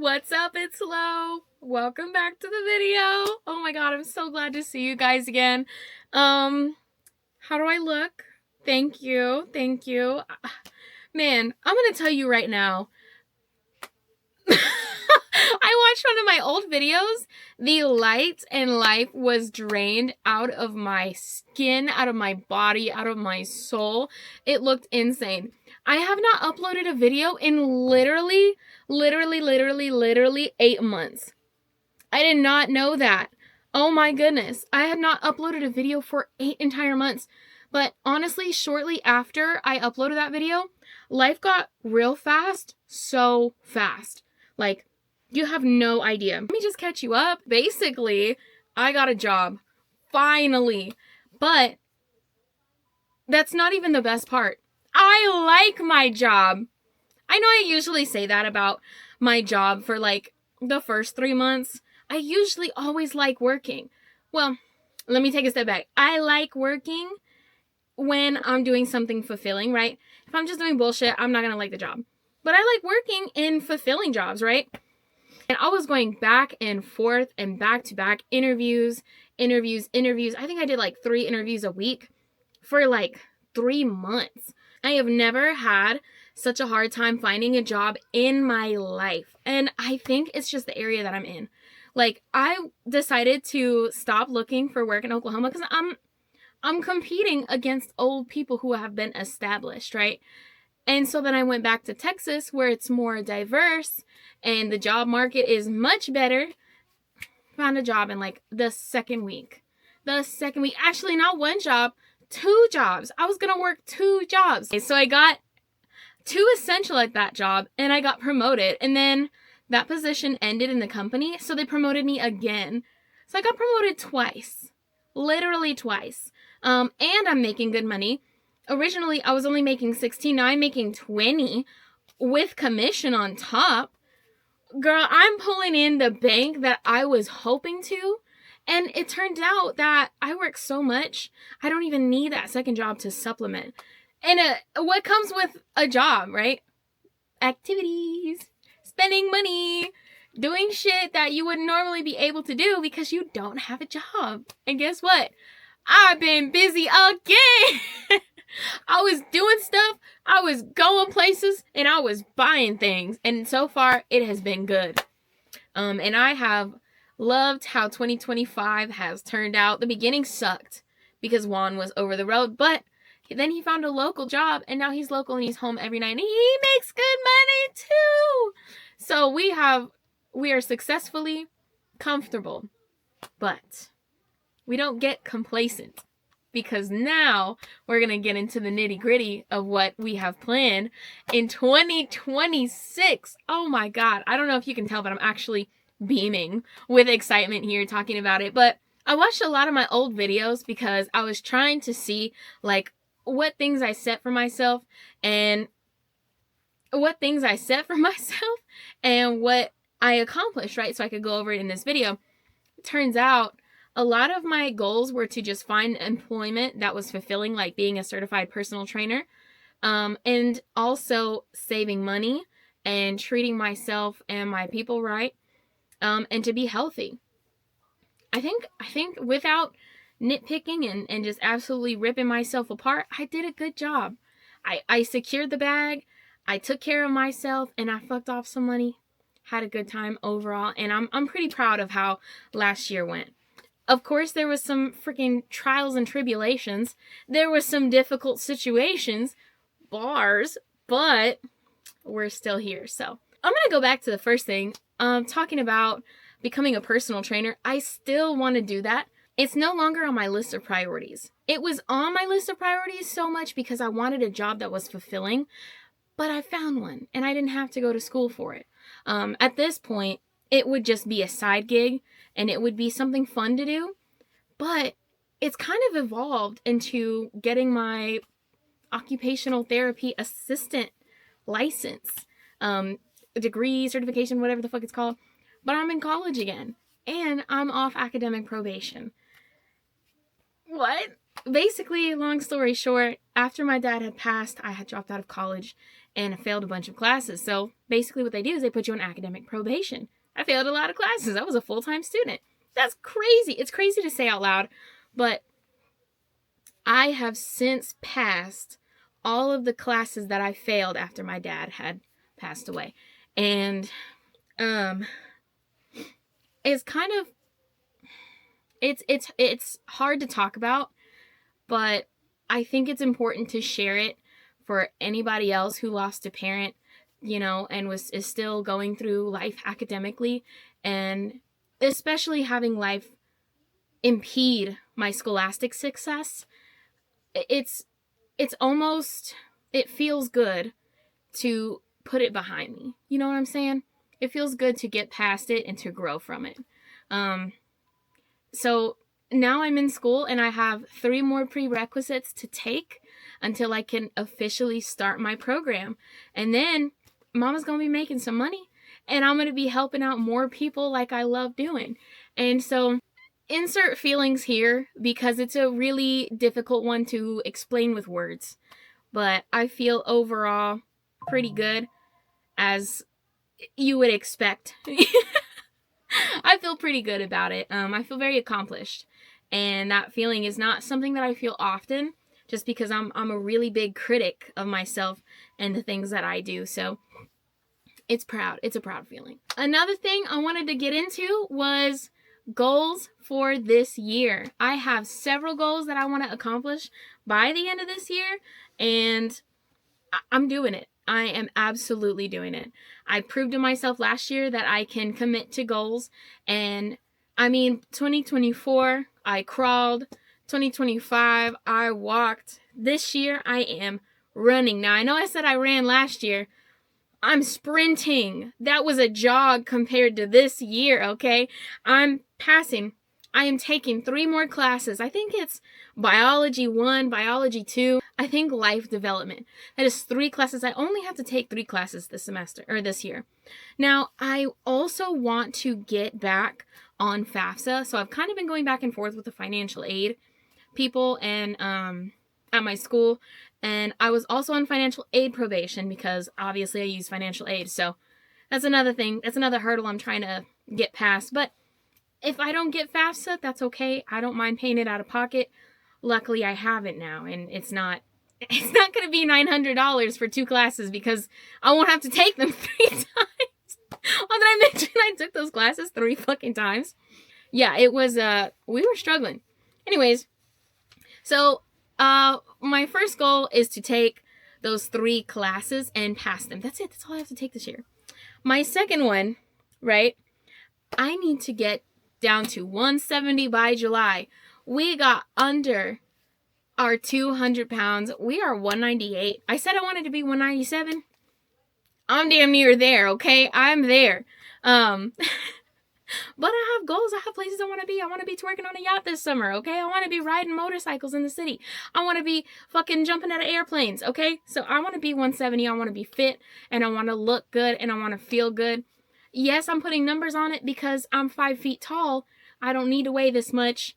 What's up? It's Lo. Welcome back to the video. Oh my god, I'm so glad to see you guys again. How do I look? Thank you. Thank you. Man, I'm gonna tell you right now. I watched one of my old videos. The light and life was drained out of my skin, out of my body, out of my soul. It looked insane. I have not uploaded a video in literally 8 months. I did not know that. Oh my goodness. I have not uploaded a video for 8 entire months. But honestly, shortly after I uploaded that video, life got real fast, so fast. Like, you have no idea. Let me just catch you up. Basically, I got a job. Finally. But that's not even the best part. I like my job. I know I usually say that about my job for like the first 3 months. I usually always like working. Well, let me take a step back. I like working when I'm doing something fulfilling, right? If I'm just doing bullshit, I'm not gonna like the job. But I like working in fulfilling jobs, right? And I was going back and forth and back to back interviews. I think I did like 3 interviews a week for like 3 months. I have never had such a hard time finding a job in my life. And I think it's just the area that I'm in. Like, I decided to stop looking for work in Oklahoma because I'm competing against old people who have been established, right? And so then I went back to Texas where it's more diverse and the job market is much better. Found a job in like the second week. Actually, not one job, 2 jobs. I was going to work 2 jobs. So I got 2 essential at that job and I got promoted. And then that position ended in the company. So they promoted me again. So I got promoted twice. Literally twice. And I'm making good money. Originally, I was only making 16. Now I'm making 20 with commission on top. Girl, I'm pulling in the bank that I was hoping to. And it turned out that I work so much, I don't even need that second job to supplement. And what comes with a job, right? Activities, spending money, doing shit that you wouldn't normally be able to do because you don't have a job. And guess what? I've been busy again. I was doing stuff, I was going places, and I was buying things. And so far, it has been good. And I have loved how 2025 has turned out. The beginning sucked because Juan was over the road, but then he found a local job, and now he's local and he's home every night, and he makes good money too. So we are successfully comfortable, but we don't get complacent. Because now we're going to get into the nitty gritty of what we have planned in 2026. Oh my God. I don't know if you can tell, but I'm actually beaming with excitement here talking about it. But I watched a lot of my old videos because I was trying to see like what things I set for myself and what I accomplished, right? So I could go over it in this video. It turns out a lot of my goals were to just find employment that was fulfilling, like being a certified personal trainer, and also saving money and treating myself and my people right, and to be healthy. I think without nitpicking and just absolutely ripping myself apart, I did a good job. I secured the bag, I took care of myself, and I fucked off some money. Had a good time overall, and I'm pretty proud of how last year went. Of course, there was some freaking trials and tribulations. There was some difficult situations, bars, but we're still here. So I'm going to go back to the first thing, talking about becoming a personal trainer. I still want to do that. It's no longer on my list of priorities. It was on my list of priorities so much because I wanted a job that was fulfilling, but I found one and I didn't have to go to school for it. At this point, it would just be a side gig and it would be something fun to do, but it's kind of evolved into getting my occupational therapy assistant license, degree, certification, whatever the fuck it's called. But I'm in college again and I'm off academic probation. What? basically, long story short, after my dad had passed, I had dropped out of college and failed a bunch of classes. So basically what they do is they put you on academic probation. I failed a lot of classes. I was a full-time student. That's crazy. It's crazy to say out loud, but I have since passed all of the classes that I failed after my dad had passed away. And it's kind of it's hard to talk about, but I think it's important to share it for anybody else who lost a parent, you know, and is still going through life academically, and especially having life impede my scholastic success. It's almost, it feels good to put it behind me. You know what I'm saying? It feels good to get past it and to grow from it. So now I'm in school and I have 3 more prerequisites to take until I can officially start my program. And then Mama's going to be making some money and I'm going to be helping out more people like I love doing. And so insert feelings here because it's a really difficult one to explain with words. But I feel overall pretty good, as you would expect. I feel pretty good about it. I feel very accomplished. And that feeling is not something that I feel often, just because I'm a really big critic of myself and the things that I do. So it's proud. It's a proud feeling. Another thing I wanted to get into was goals for this year. I have several goals that I want to accomplish by the end of this year, and I'm doing it. I am absolutely doing it. I proved to myself last year that I can commit to goals, and I mean, 2024, I crawled. 2025, I walked. This year, I am running. Now, I know I said I ran last year. I'm sprinting. That was a jog compared to this year, okay? I'm passing. I am taking 3 more classes. I think it's Biology 1, Biology 2. I think Life Development. That is 3 classes. I only have to take 3 classes this semester, or this year. Now, I also want to get back on FAFSA. So I've kind of been going back and forth with the financial aid people and at my school. And I was also on financial aid probation because obviously I use financial aid. So that's another thing. That's another hurdle I'm trying to get past. But if I don't get FAFSA, that's okay. I don't mind paying it out of pocket. Luckily, I have it now, and it's not going to be $900 for 2 classes because I won't have to take them 3 times. Oh, did I mention I took those classes 3 fucking times? Yeah, it was, we were struggling. Anyways, so, my first goal is to take those 3 classes and pass them. That's it. That's all I have to take this year. My second one, right, I need to get down to 170 by July. We got under our 200 pounds. We are 198. I said I wanted to be 197. I'm damn near there, okay? I'm there. But I have goals. I have places I want to be. I want to be twerking on a yacht this summer, okay? I want to be riding motorcycles in the city. I want to be fucking jumping out of airplanes, okay? So I want to be 170. I want to be fit, and I want to look good, and I want to feel good. Yes, I'm putting numbers on it because I'm 5 feet tall. I don't need to weigh this much.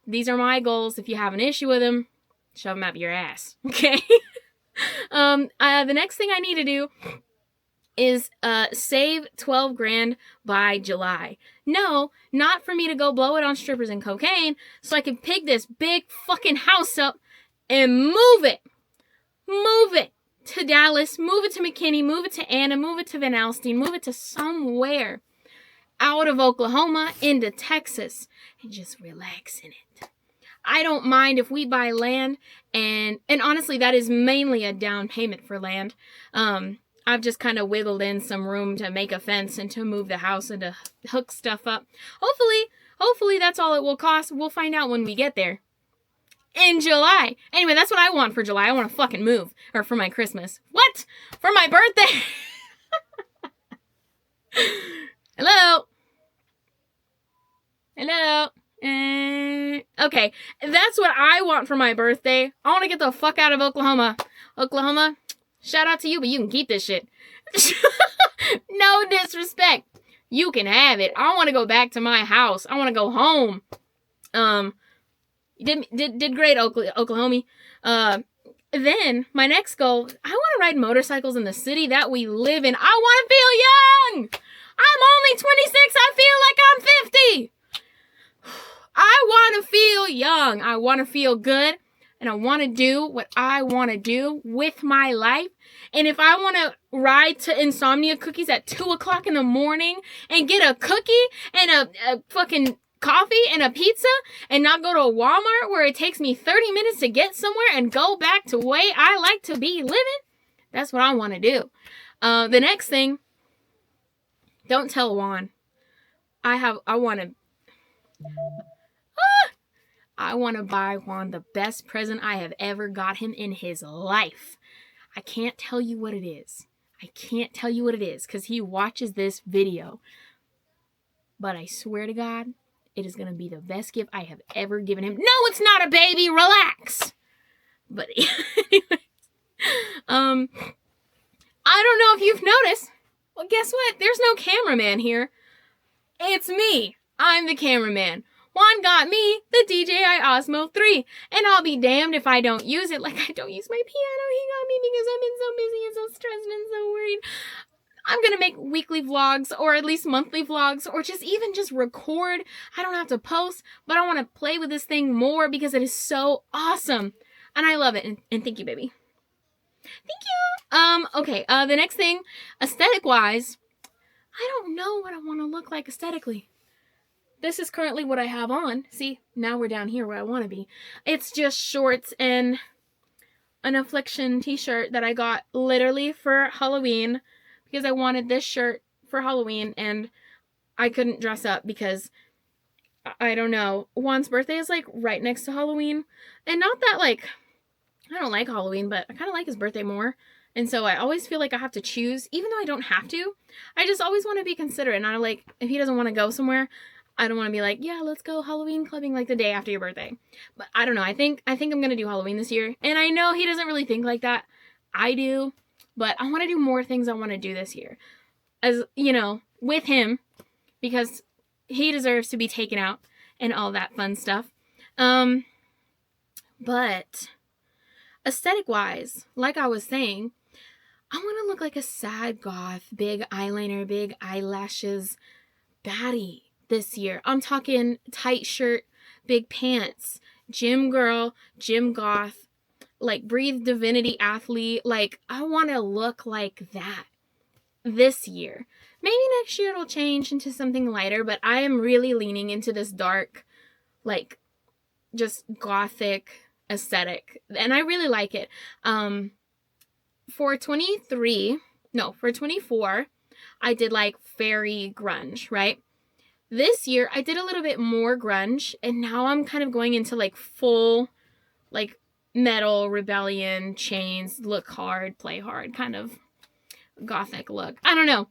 These are my goals. If you have an issue with them, shove them up your ass, okay? The next thing I need to do is save 12 grand by July. No, not for me to go blow it on strippers and cocaine, so I can pick this big fucking house up and move it. Move it to Dallas, move it to McKinney, move it to Anna, move it to Van Alstyne, move it to somewhere out of Oklahoma into Texas and just relax in it. I don't mind if we buy land, and honestly, that is mainly a down payment for land. I've just kind of wiggled in some room to make a fence and to move the house and to hook stuff up. Hopefully that's all it will cost. We'll find out when we get there. In July. Anyway, that's what I want for July. I want to fucking move. Or for my Christmas. What? For my birthday? Hello? Hello? Okay. That's what I want for my birthday. I want to get the fuck out of Oklahoma. Oklahoma, shout out to you, but you can keep this shit. No disrespect. You can have it. I want to go back to my house. I want to go home. You did great, Oklahoma. Then my next goal, I want to ride motorcycles in the city that we live in. I want to feel young. I'm only 26. I feel like I'm 50. I want to feel young. I want to feel good. And I want to do what I want to do with my life. And if I want to ride to Insomnia Cookies at 2 o'clock in the morning and get a cookie and a fucking coffee and a pizza and not go to a Walmart where it takes me 30 minutes to get somewhere and go back to the way I like to be living, that's what I want to do. The next thing, don't tell Juan. I want to buy Juan the best present I have ever got him in his life. I can't tell you what it is. I can't tell you what it is because he watches this video. But I swear to God, it is going to be the best gift I have ever given him. No, it's not a baby. Relax. But anyways, I don't know if you've noticed. Well, guess what? There's no cameraman here. It's me. I'm the cameraman. Juan got me the DJI Osmo 3, and I'll be damned if I don't use it. Like I don't use my piano. He got me because I've been so busy and so stressed and so worried. I'm going to make weekly vlogs or at least monthly vlogs or just record. I don't have to post, but I want to play with this thing more because it is so awesome. And I love it. And thank you, baby. Thank you. Okay. The next thing, aesthetic wise, I don't know what I want to look like aesthetically. This is currently what I have on. See, now we're down here where I want to be. It's just shorts and an Affliction t-shirt that I got literally for Halloween because I wanted this shirt for Halloween and I couldn't dress up because, I don't know, Juan's birthday is like right next to Halloween. And not that like, I don't like Halloween, but I kind of like his birthday more. And so I always feel like I have to choose, even though I don't have to. I just always want to be considerate. And I like, if he doesn't want to go somewhere, I don't want to be like, yeah, let's go Halloween clubbing like the day after your birthday. But I don't know. I think I'm going to do Halloween this year. And I know he doesn't really think like that. I do. But I want to do more things I want to do this year. As, you know, with him. Because he deserves to be taken out and all that fun stuff. But aesthetic-wise, like I was saying, I want to look like a sad goth, big eyeliner, big eyelashes, baddie. This year. I'm talking tight shirt, big pants, gym girl, gym goth, like breathe divinity athlete. Like I want to look like that this year. Maybe next year it'll change into something lighter, but I am really leaning into this dark, like just gothic aesthetic. And I really like it. For 24, I did like fairy grunge, right? This year, I did a little bit more grunge, and now I'm kind of going into, like, full, like, metal, rebellion, chains, look hard, play hard, kind of gothic look. I don't know.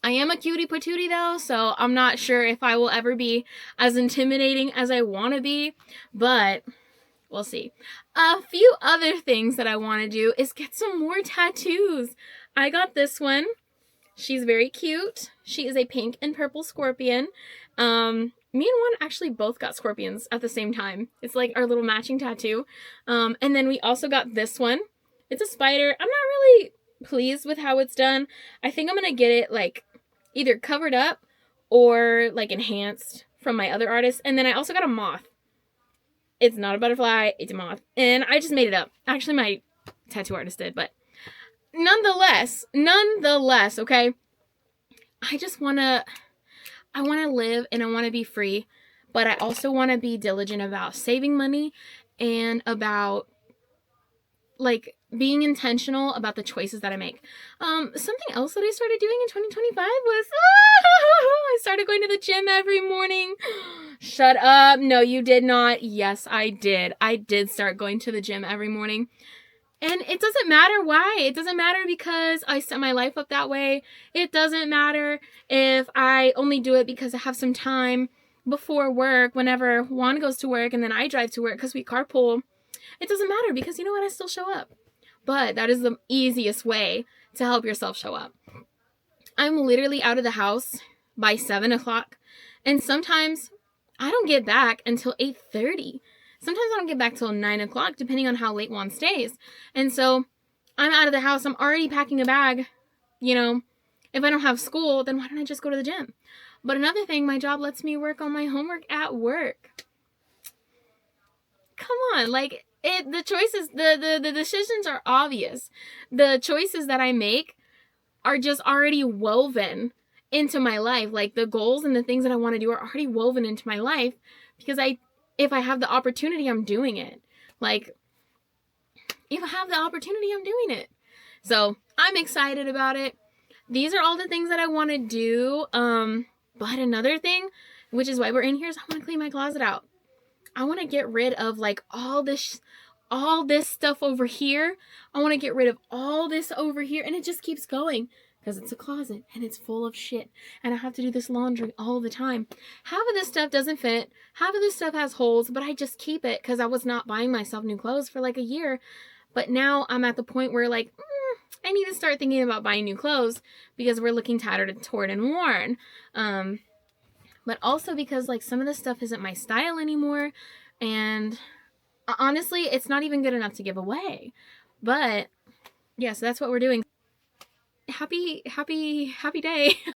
I am a cutie patootie, though, so I'm not sure if I will ever be as intimidating as I want to be, but we'll see. A few other things that I want to do is get some more tattoos. I got this one. She's very cute. She is a pink and purple scorpion. Me and Juan actually both got scorpions at the same time. It's like our little matching tattoo. And then we also got this one. It's a spider. I'm not really pleased with how it's done. I think I'm going to get it like either covered up or like enhanced from my other artist. And then I also got a moth. It's not a butterfly. It's a moth. And I just made it up. Actually, my tattoo artist did, but nonetheless, okay, I want to live and I want to be free, but I also want to be diligent about saving money and about, like, being intentional about the choices that I make. Something else that I started doing in 2025 was, I started going to the gym every morning. Shut up. No, you did not. Yes, I did. I did start going to the gym every morning. And it doesn't matter why. It doesn't matter because I set my life up that way. It doesn't matter if I only do it because I have some time before work whenever Juan goes to work and then I drive to work because we carpool. It doesn't matter because you know what? I still show up. But that is the easiest way to help yourself show up. I'm literally out of the house by 7 o'clock. And sometimes I don't get back until 8:30. sometimes I don't get back till 9 o'clock, depending on how late Juan stays. And so I'm out of the house. I'm already packing a bag. You know, if I don't have school, then why don't I just go to the gym? But another thing, my job lets me work on my homework at work. Come on, like, the choices, the decisions are obvious. The choices that I make are just already woven into my life. Like, the goals and the things that I want to do are already woven into my life because if I have the opportunity, I'm doing it. Like, if I have the opportunity, I'm doing it. So I'm excited about it. These are all the things that I want to do. But another thing, which is why we're in here, is I want to clean my closet out. I want to get rid of like all this stuff over here. I want to get rid of all this over here, and it just keeps going because it's a closet and it's full of shit, and I have to do this laundry all the time. Half of this stuff doesn't fit. Half of this stuff has holes, but I just keep it because I was not buying myself new clothes for like a year. But now I'm at the point where like, I need to start thinking about buying new clothes because we're looking tattered and torn and worn. But also because like some of this stuff isn't my style anymore. And honestly, it's not even good enough to give away. But yeah, so that's what we're doing. Happy day.